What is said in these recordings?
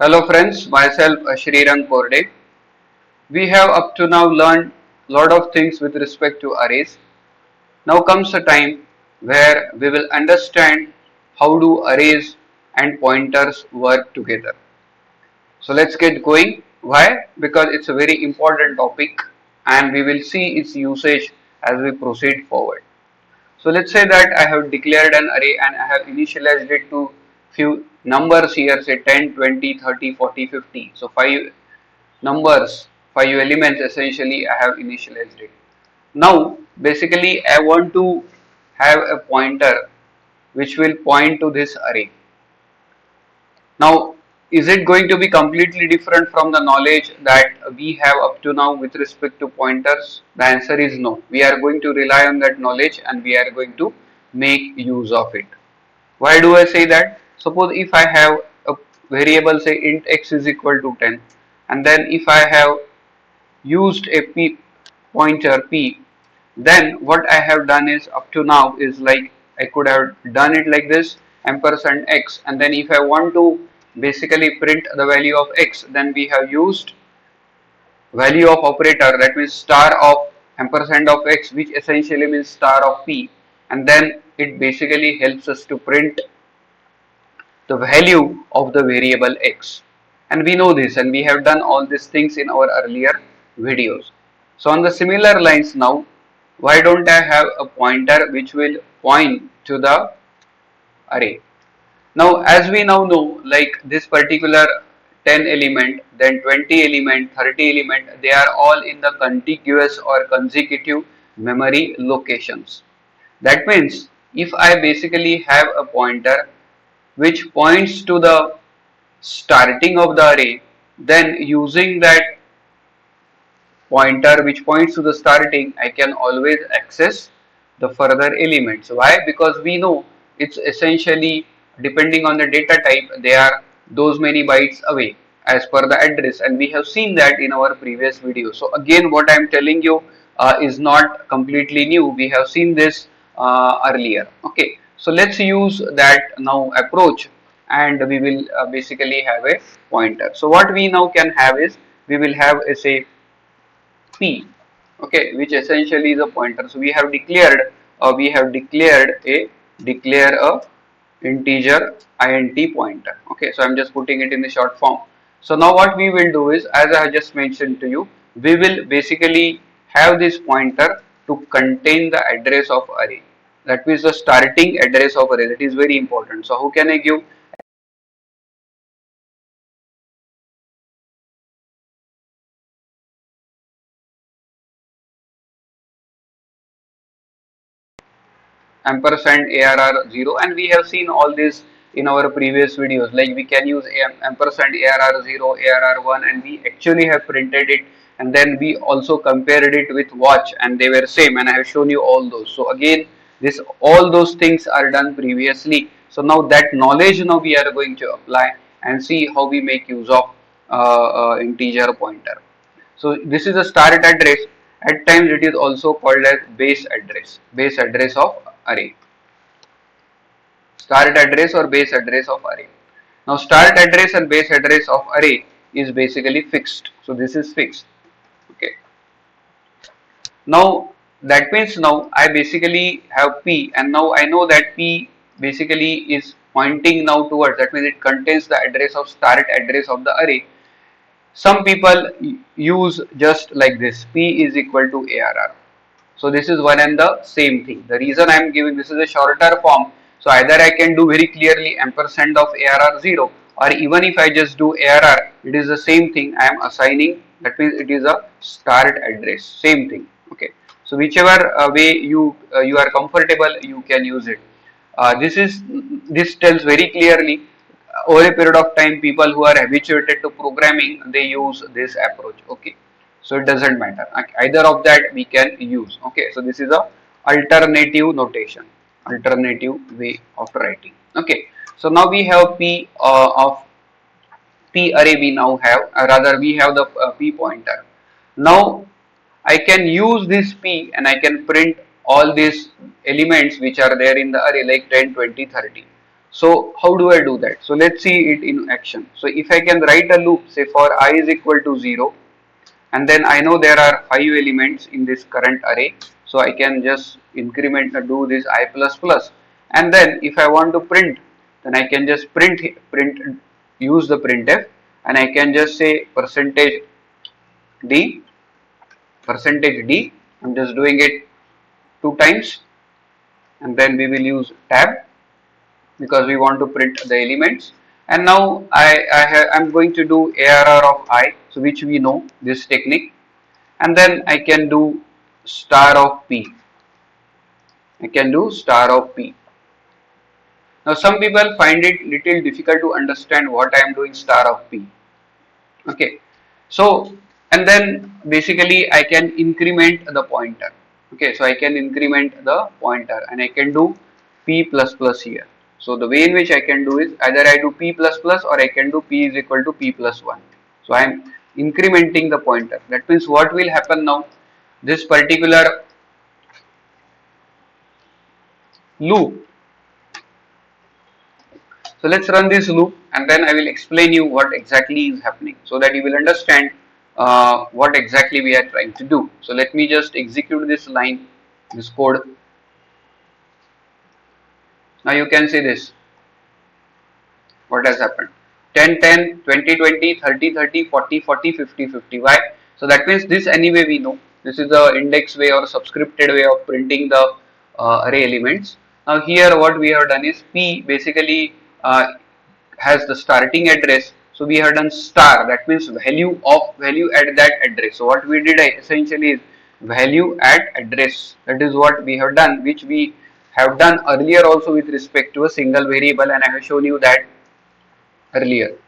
Hello friends, myself Shrirang Korde. We have up to now learned lot of things with respect to arrays. Now comes a time where we will understand how do arrays and pointers work together. So let's get going. Why? Because it's a very important topic and we will see its usage as we proceed forward. So let's say that I have declared an array and I have initialized it to few numbers here, say 10, 20, 30, 40, 50. So 5 numbers, 5 elements essentially I have initialized it. Now basically I want to have a pointer which will point to this array. Now is it going to be completely different from the knowledge that we have up to now with respect to pointers? The answer is no. We are going to rely on that knowledge and we are going to make use of it. Why do I say that? Suppose if I have a variable, say int x is equal to 10, and then if I have used a p pointer p, then what I have done is up to now is like I could have done it like this ampersand x, and then if I want to basically print the value of x, then we have used value of operator, that means star of ampersand of x, which essentially means star of p, and then it basically helps us to print the value of the variable x. And we know this and we have done all these things in our earlier videos. So on the similar lines now, why don't I have a pointer which will point to the array? Now as we now know, like this particular 10 element, then 20 element, 30 element, they are all in the contiguous or consecutive memory locations. That means if I basically have a pointer which points to the starting of the array, then using that pointer which points to the starting, I can always access the further elements. Why? Because we know it's essentially depending on the data type, they are those many bytes away as per the address, and we have seen that in our previous video. So again, what I am telling you is not completely new. We have seen this earlier. Okay, so let's use that now approach, and we will basically have a pointer. So what we now can have is we will have a say p, okay, which essentially is a pointer. So we have declared a declare a integer int pointer. Okay, so I'm just putting it in the short form. So now what we will do is, as I just mentioned to you, we will basically have this pointer to contain the address of array. That means the starting address of array. That is very important. So how can I give ampersand arr0, and we have seen all this in our previous videos, like we can use ampersand arr0, arr1, and we actually have printed it, and then we also compared it with watch and they were same, and I have shown you all those. So again, this all those things are done previously. So now that knowledge now we are going to apply and see how we make use of integer pointer. So this is a start address. At times it is also called as base address of array. Start address or base address of array. Now start address and base address of array is basically fixed. So this is fixed. Okay. Now that means now I basically have p, and now I know that p basically is pointing now towards, that means it contains the address of start address of the array. Some people use just like this, p is equal to arr. So this is one and the same thing. The reason I am giving this is a shorter form. So either I can do very clearly ampersand of arr0, or even if I just do arr, it is the same thing. I am assigning, that means it is a start address, same thing. Okay. So whichever way you are comfortable, you can use it. This tells very clearly over a period of time, people who are habituated to programming, they use this approach. Okay, so it doesn't matter, either of that we can use. Okay, so this is a alternative notation, alternative way of writing. Okay, so now we have p of p array, we now have rather we have the p pointer. Now I can use this p and I can print all these elements which are there in the array, like 10, 20, 30. So how do I do that? So let's see it in action. So if I can write a loop, say for I is equal to 0, and then I know there are 5 elements in this current array, so I can just increment do this I plus plus, and then if I want to print, then I can just print use the printf, and I can just say d %d. I'm just doing it 2 times, and then we will use tab because we want to print the elements. And now I'm going to do ARR of I, so which we know this technique, and then I can do star of p. I can do star of p. Now some people find it little difficult to understand what I am doing star of p. Okay, so and then basically I can increment the pointer. Okay, so I can increment the pointer and I can do p plus plus here. So the way in which I can do is either I do p plus plus or I can do p is equal to p plus 1. So I am incrementing the pointer. That means what will happen now, this particular loop. So let's run this loop and then I will explain you what exactly is happening so that you will understand what exactly we are trying to do. So let me just execute this line, this code. Now you can see this, what has happened. 10, 10, 20, 20, 30, 30, 40, 40, 50, 50. Why? So that means this anyway we know. This is the index way or subscripted way of printing the array elements. Now here what we have done is P basically has the starting address. So we have done star, that means value at that address. So what we did essentially is value at address. That is what we have done, which we have done earlier also with respect to a single variable, and I have shown you that earlier.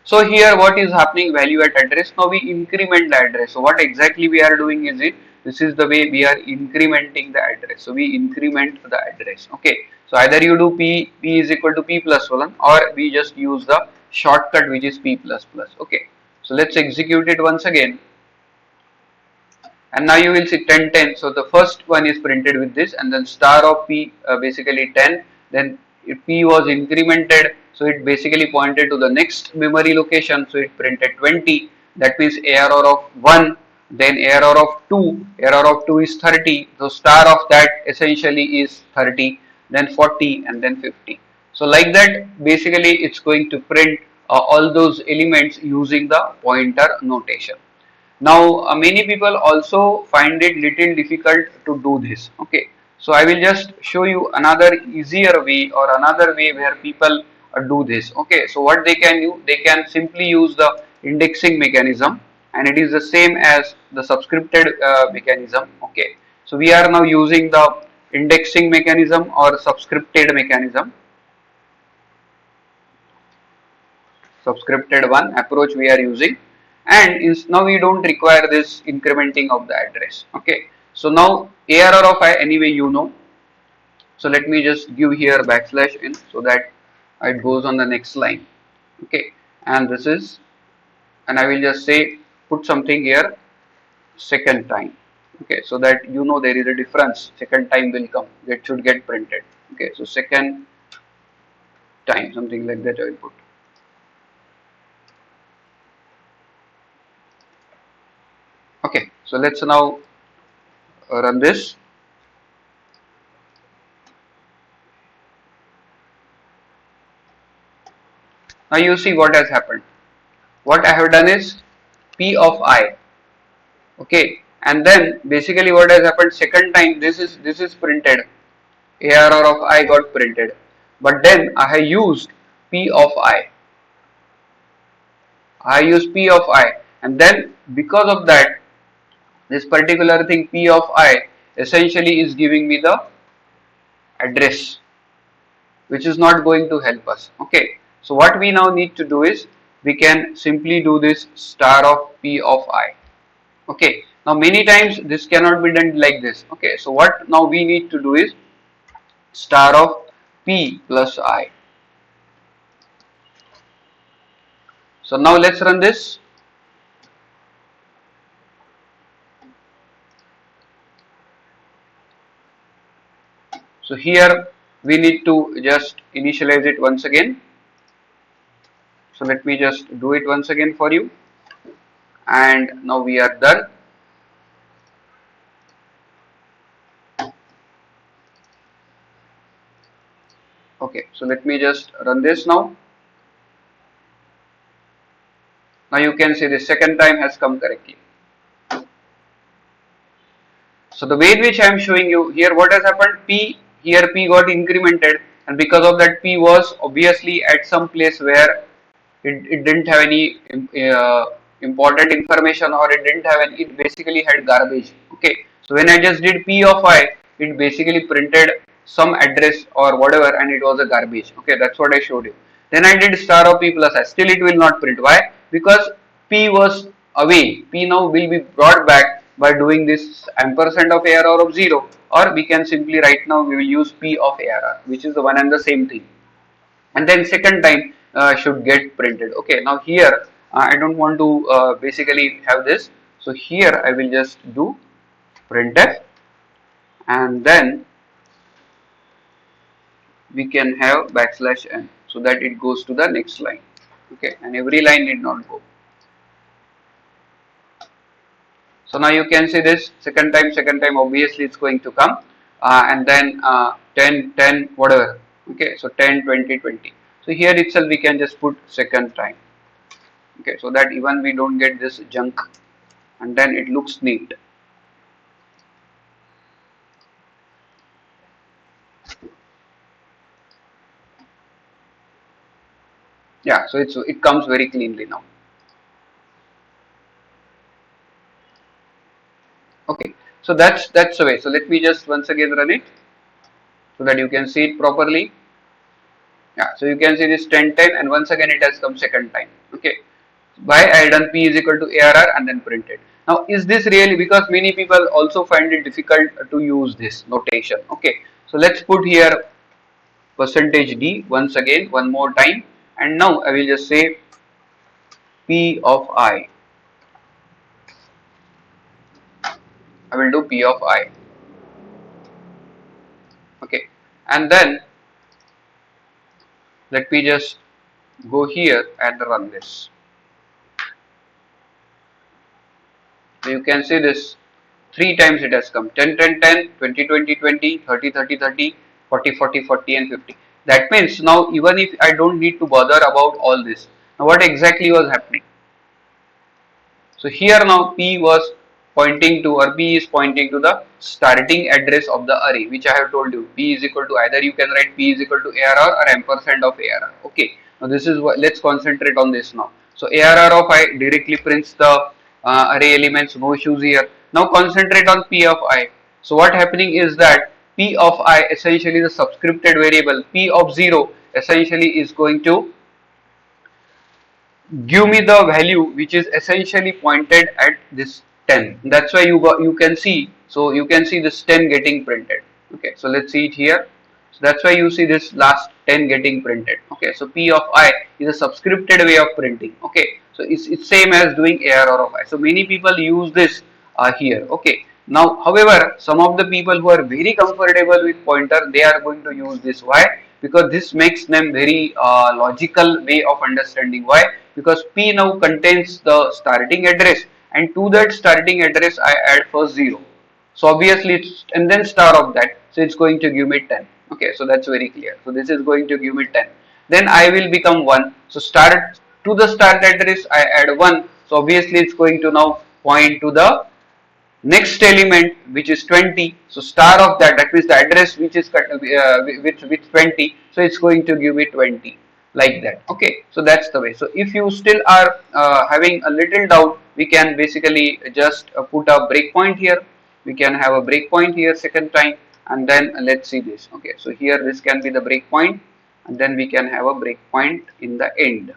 So here what is happening, value at address. Now we increment the address. So what exactly we are doing is this is the way we are incrementing the address. So we increment the address. Okay. So either you do p is equal to p plus 1 or we just use the shortcut which is p plus plus. Okay. So let's execute it once again. And now you will see 10 10. So the first one is printed with this, and then star of p basically 10. Then if p was incremented, so it basically pointed to the next memory location, so it printed 20. That means ARR of 1, then ARR of 2, ARR of 2 is 30, so star of that essentially is 30, then 40 and then 50. So like that basically it's going to print all those elements using the pointer notation. Now many people also find it little difficult to do this. Okay, so I will just show you another easier way or another way where people do this. Okay, so what they can do, they can simply use the indexing mechanism, and it is the same as the subscripted mechanism. Okay, so we are now using the indexing mechanism or subscripted mechanism. Subscripted one approach we are using, and now we don't require this incrementing of the address. Okay, so now ARR of I anyway you know, so let me just give here backslash in so that it goes on the next line. Okay, and this is, and I will just say put something here second time. Okay, so that you know there is a difference, second time will come, that should get printed. Okay, so second time, something like that I will put. Okay, so let's now run this. Now you see what has happened. What I have done is P of I. Okay, and then basically what has happened, second time this is printed. ARR of I got printed, but then I have used P of I. I use P of I, and then because of that, this particular thing P of I essentially is giving me the address, which is not going to help us. Okay, so what we now need to do is we can simply do this star of P of I. Okay, now many times this cannot be done like this. Okay, so what now we need to do is star of P plus I. So now let's run this. So here we need to just initialize it once again. So let me just do it once again for you, and now we are done. Okay, so let me just run this now. Now you can see the second time has come correctly. So the way in which I am showing you here, what has happened, P, here P got incremented, and because of that P was obviously at some place where it didn't have any important information, or it didn't have any, it basically had garbage. Okay, so when I just did P of I, it basically printed some address or whatever, and it was a garbage. Okay, that's what I showed you. Then I did star of P plus I, still it will not print. Why? Because P was away. P now will be brought back by doing this ampersand of ARR of 0, or we can simply right now we will use P of ARR, which is the one and the same thing, and then second time should get printed. Okay, now here I don't want to basically have this, so here I will just do printf, and then we can have backslash n, so that it goes to the next line. Okay, and every line need not go. So now you can see this second time obviously it's going to come, and then 10 10 whatever. Okay, so 10 20 20. So here itself we can just put second time. Okay, so that even we don't get this junk, and then it looks neat. Yeah, so it comes very cleanly now. Okay, so that's the way. So let me just once again run it so that you can see it properly. Yeah, so you can see this 10 10, and once again it has come second time. Okay, by I done P is equal to ARR and then printed. Now is this really, because many people also find it difficult to use this notation. Okay, so let's put here percentage D once again one more time, and now I will just say P of I. I will do P of I. Okay, and then let me just go here and run this. So you can see this three times it has come: 10 10 10, 20 20 20, 30 30 30, 40 40 40, and 50. That means now even if I don't need to bother about all this, now what exactly was happening? So here now P was pointing to, or P is pointing to the starting address of the array, which I have told you. P is equal to, either you can write P is equal to ARR or ampersand of ARR. Okay, now this is what, let's concentrate on this now. So ARR of I directly prints the array elements, no issues here. Now concentrate on P of I. So what happening is that P of I essentially the subscripted variable, P of 0 essentially is going to give me the value which is essentially pointed at this 10. That's why you can see, so you can see this 10 getting printed. Okay, so let's see it here. So that's why you see this last 10 getting printed. Okay, so P of I is a subscripted way of printing. Okay, so it's same as doing ARR of I. So many people use this here. Okay, now however some of the people who are very comfortable with pointer, they are going to use this. Why? Because this makes them very logical way of understanding. Why? Because P now contains the starting address, and to that starting address I add first 0. So obviously it's, and then star of that, so it's going to give me 10. Okay, so that's very clear. So this is going to give me 10. Then I will become 1. So start to the start address I add 1. So obviously it's going to now point to the next element, which is 20. So star of that, that means the address which is with 20, so it's going to give me 20, like that. Okay, so that's the way. So if you still are having a little doubt, we can basically just put a breakpoint here. We can have a breakpoint here second time, and then let's see this. Okay, so here this can be the breakpoint, and then we can have a breakpoint in the end.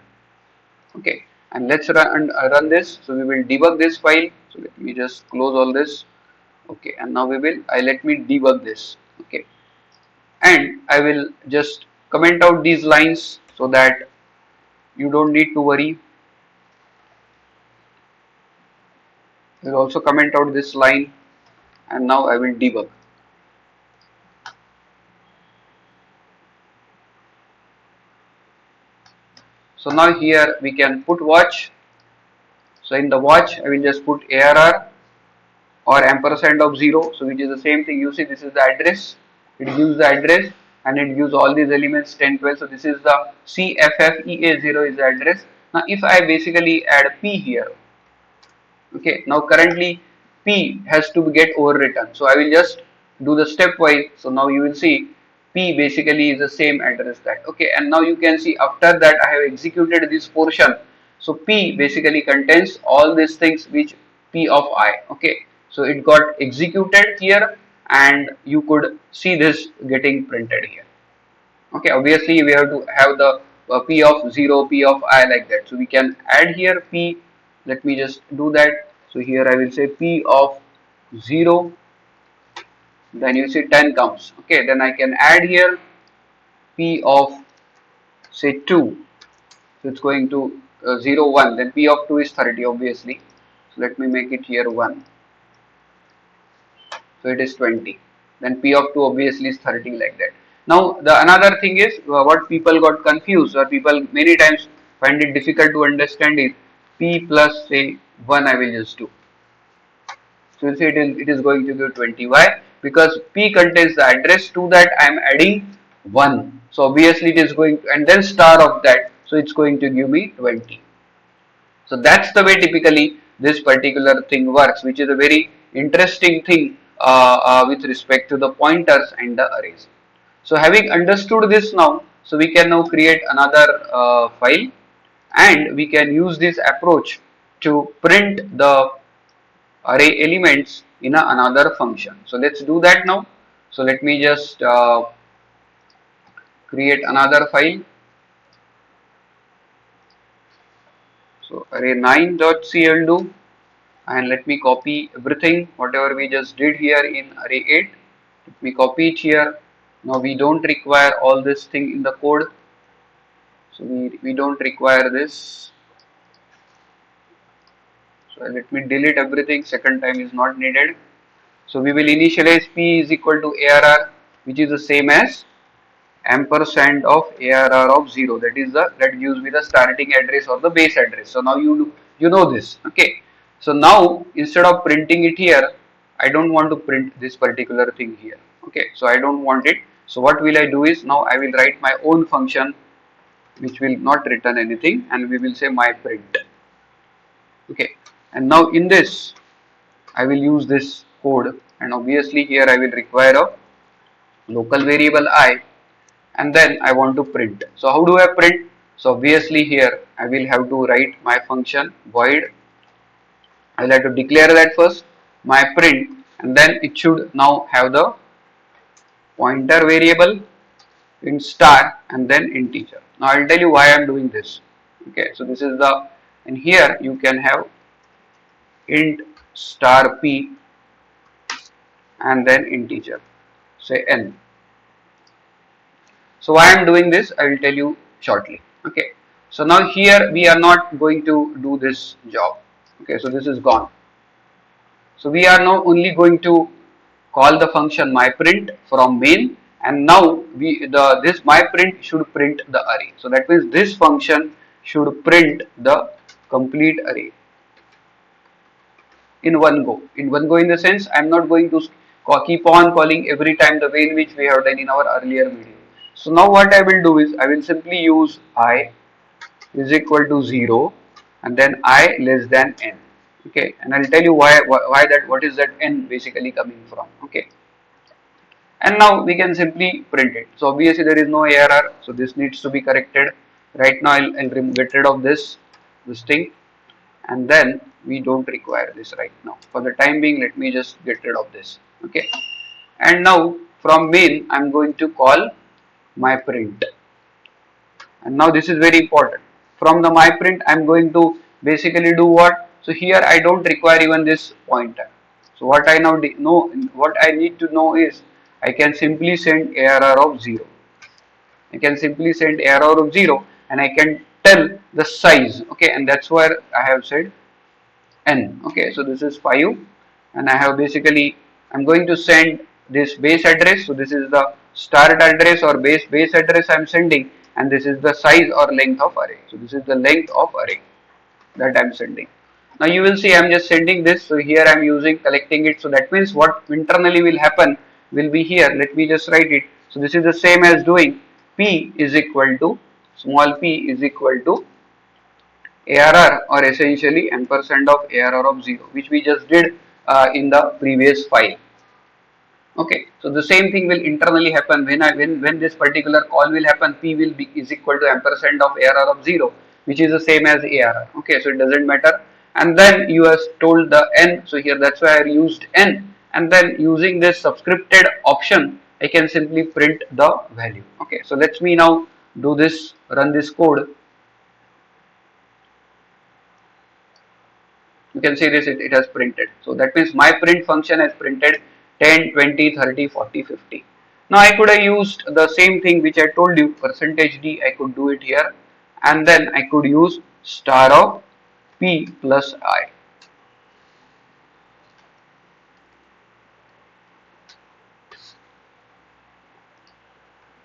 Okay, and let's run this. So we will debug this file. So let me just close all this. Okay, and now we will, let me debug this. Okay, and I will just comment out these lines so that you don't need to worry. I will also comment out this line, and now I will debug. So now here we can put watch. So in the watch I will just put ARR or ampersand of 0, so which is the same thing. You see, this is the address, it gives the address and it gives all these elements 10, 12. So this is the CFFEA0 is the address. Now if I basically add P here, okay, now currently P has to get overwritten, so I will just do the stepwise. So now you will see P basically is the same address that, okay, and now you can see after that I have executed this portion. So P basically contains all these things which P of I, okay, so it got executed here and you could see this getting printed here. Okay, obviously we have to have the P of 0, P of I, like that. So we can add here P. Let me just do that. So here I will say P of 0, then you see 10 comes. Okay, then I can add here P of say 2. So it's going to 0, 1. Then P of 2 is 30 obviously. So let me make it here 1. So it is 20. Then P of 2 obviously is 30, like that. Now the another thing is what people got confused, or people many times find it difficult to understand, is P plus say 1 I will just do. So you see it is going to give 20. Why? Because P contains the address, to that I am adding 1. So obviously it is going to, and then star of that, so it's going to give me 20. So that's the way typically this particular thing works, which is a very interesting thing with respect to the pointers and the arrays. So having understood this now, so we can now create another file and we can use this approach to print the array elements in another function. So let's do that now. So let me just create another file. So array9.cl do, and let me copy everything whatever we just did here in array8. Let me copy it here. Now we don't require all this thing in the code, so we don't require this. So let me delete everything, second time is not needed. So we will initialize P is equal to ARR, which is the same as ampersand of ARR of 0, that is that gives me the starting address or the base address. So now you know this, okay. So now instead of printing it here, I don't want to print this particular thing here, okay, so I don't want it. So what will I do is, now I will write my own function which will not return anything, and we will say my print, okay. And now in this I will use this code, and obviously here I will require a local variable I, and then I want to print. So how do I print? So obviously here I will have to write my function void. I will have to declare that first, my print, and then it should now have the pointer variable in star and then integer. Now I will tell you why I am doing this. Okay, so this is the, and here you can have int star p and then integer, say n. So why I am doing this, I will tell you shortly. Okay. So now here we are not going to do this job. Okay. So this is gone. So we are now only going to call the function myPrint from main, and now this myPrint should print the array. So that means this function should print the complete array in one go. In one go in the sense, I am not going to keep on calling every time, the way in which we have done in our earlier video. So now what I will do is, I will simply use I is equal to 0 and then I less than n. Okay, and I will tell you why that, what is that n basically coming from. Okay, and now we can simply print it. So obviously there is no error, so this needs to be corrected. Right now I'll get rid of this thing, and then we don't require this right now. For the time being, let me just get rid of this. Okay, and now from main I'm going to call my print, and now this is very important. From the my print I'm going to basically do what? So here I don't require even this pointer. So what I now know, what I need to know is, I can simply send ARR of 0. I can simply send ARR of 0 and I can tell the size. Okay, and that's where I have said n. Okay, so this is 5 and I have basically, I'm going to send this base address. So this is the start address or base address I am sending, and this is the size or length of array. So this is the length of array that I'm sending. Now you will see I'm just sending this. So here I'm using collecting it. So that means what internally will happen will be here. Let me just write it. So this is the same as doing p is equal to small p is equal to ARR, or essentially ampersand of ARR of 0, which we just did in the previous file. Okay, so the same thing will internally happen when this particular call will happen. P will be is equal to ampersand of ARR of 0, which is the same as ARR. Okay, so it doesn't matter. And then you have told the n. So here that's why I used n. And then using this subscripted option, I can simply print the value. Okay, so let's me now do this, run this code. You can see this, it has printed. So that means my print function has printed 10, 20, 30, 40, 50. Now I could have used the same thing which I told you, %d, I could do it here, and then I could use star of p plus I,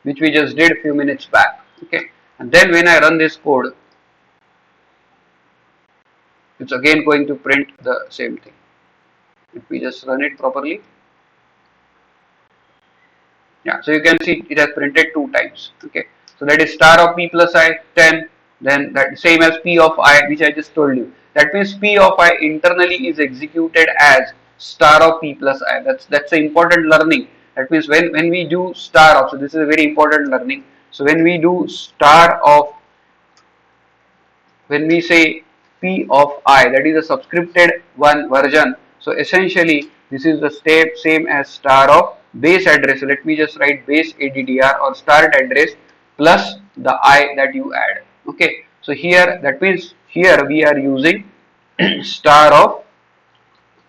which we just did a few minutes back. Okay, and then when I run this code, it's again going to print the same thing. If we just run it properly, yeah, so you can see it has printed 2 times. Okay, so that is star of p plus I 10, then that same as p of I, which I just told you. That means p of I internally is executed as star of p plus I. That's an important learning. That means when we do star of, so this is a very important learning. So when we do star of, when we say p of I, that is a subscripted one version. So essentially this is the step same as star of base address. So let me just write base addr or start address plus the I that you add. Okay, so here that means here we are using star of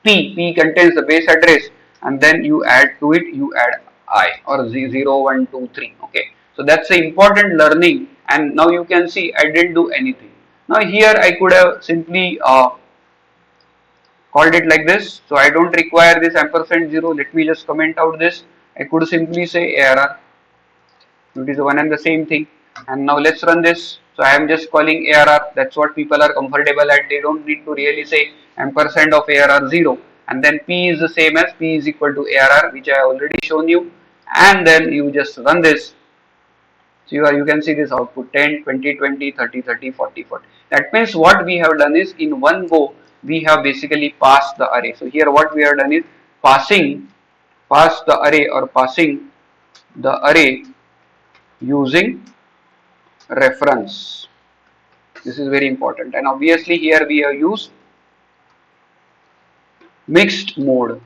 p contains the base address, and then you add to it, you add I or 0, 1, 2, 3. Okay, so that's the important learning, and now you can see I didn't do anything. Now here I could have simply called it like this. So I don't require this ampersand 0. Let me just comment out this. I could simply say ARR. It is one and the same thing. And now let's run this. So I am just calling ARR. That's what people are comfortable at. They don't need to really say ampersand of ARR 0. And then P is the same as P is equal to ARR, which I already shown you. And then you just run this. So you can see this output 10, 20, 20, 30, 30, 40, 40. That means what we have done is in one go we have basically passed the array. So here what we have done is pass the array or passing the array using reference. This is very important, and obviously here we have used mixed mode.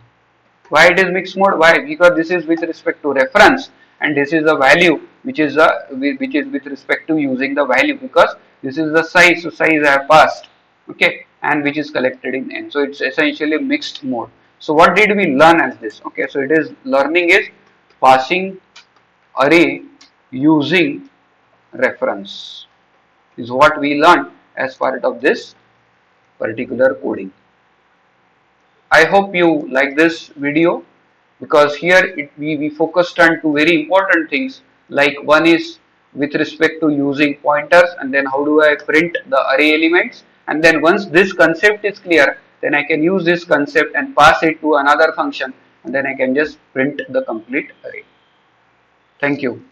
Why it is mixed mode? Why? Because this is with respect to reference, and this is the value which is with respect to using the value, because this is the size. So size I have passed, okay, and which is collected in n. So it's essentially mixed mode. So what did we learn as this? Okay, so it is learning is passing array using reference is what we learned as part of this particular coding. I hope you like this video, because here we focused on 2 very important things, like one is with respect to using pointers, and then how do I print the array elements, and then once this concept is clear, then I can use this concept and pass it to another function, and then I can just print the complete array. Thank you.